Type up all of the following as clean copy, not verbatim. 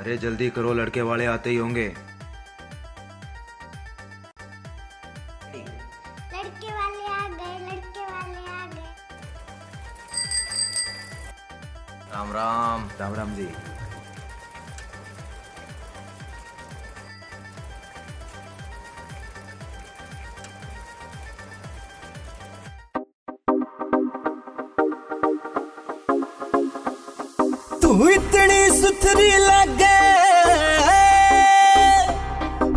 अरे जल्दी करो, लड़के वाले आते ही होंगे। लड़के वाले आ गए, लड़के वाले आ गए। राम राम। राम राम जी। तू इतनी सुथरी लगे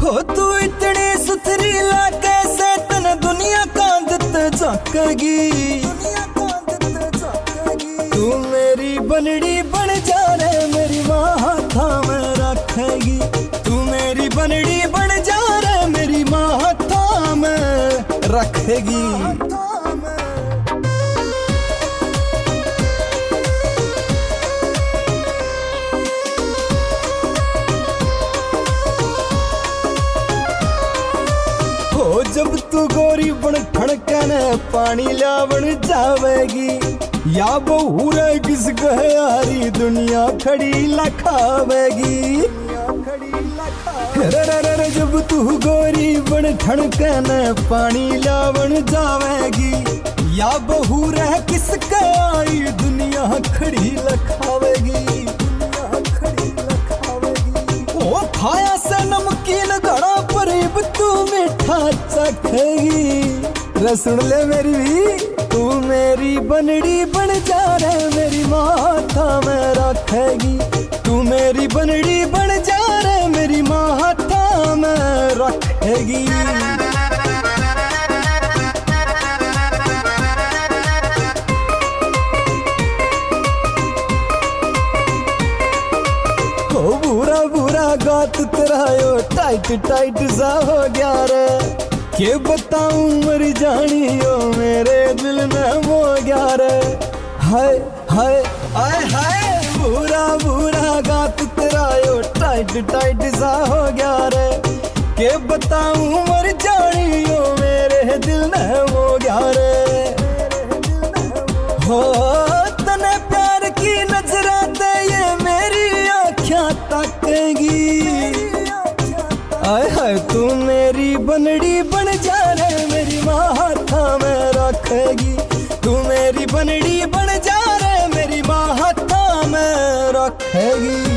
हो, तू इतनी सुथरी लगे से तन दुनिया कांदत झाकेगी। तू मेरी बनड़ी बन जा रे, मेरी माँ हाथा में रखेगी। तू मेरी बनड़ी बन जा रे, मेरी माँ हाथा में रखेगी। जब तू गोरी बन ठणकन पानी लावन जावेगी, या बहू रे किस गहरी दुनिया खड़ी लखावेगी। जब तू गोरी बन ठणकन पानी लावन जावेगी, या बहू रे किस गहरी दुनिया खड़ी लखावेगी। ओ खाया से नमकीन घड़ा पर तू मीठा चखेगी। सुन ले मेरी भी, तू मेरी बनड़ी बन जा रे, मेरी माथा में रखेगी। तू मेरी बनड़ी बन जा रे, मेरी माथा में रखेगी। बुरा बुरा गात तेरा यो टाइट टाइट सा हो गया रे, के बताऊं मर जानी यो मेरे दिल में हो गया रे। हाय हाय आय हाय, बुरा बुरा गात तेरा यो टाइट टाइट सा हो गया रे, के बताऊं मर जानी यो मेरे दिल में हो गया रे। हो तने प्यार की नजरा दे ये मेरी आँखें ताकेगी। आय हाय, तू मेरी बनड़ी बन जा रे, मेरी माँ हाथा में रखेगी। तू मेरी बनड़ी बन जा रे, मेरी माँ हाथा में रखेगी।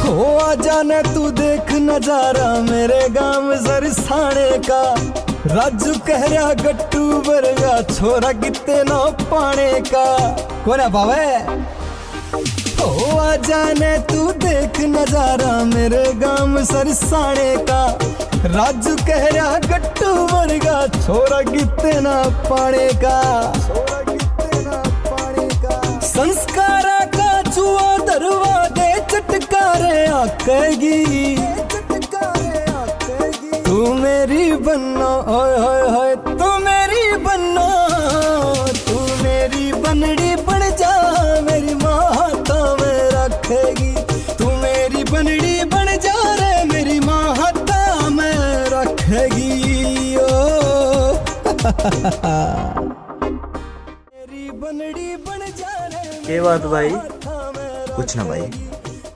हो आ जाने तू देख नजारा मेरे गांव सरसाने का। राजू कह रहा गट्टू बरगा छोरा कितने ना पाने का। कौन है बाबे? हो आ जाने तू देख नजारा मेरे गांव सरसाने का। राजू कह रहा गट्टू बरगा छोरा कितने ना पाने का। संस्कारा का चुआ दरवा दे चटकारे आकेगी। तू मेरी बनना होय होय होय, तू मेरी बनना। तू मेरी बनड़ी बन जा, मेरी माँ हाथा में रखेगी। तू मेरी बनड़ी बन जा रे, मेरी माँ हाथा में रखेगी। ओ मेरी बनड़ी बन जा रे। क्या बात भाई? कुछ ना भाई।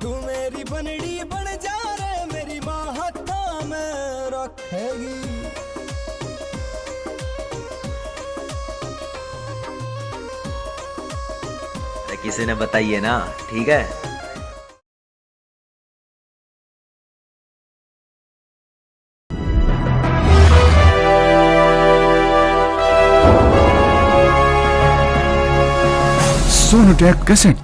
तू मेरी बनड़ी बन जा रे, मेरी माँ हाथा में रखेगी। किसी ने बताइए ना, ठीक है। Sonu take cassette.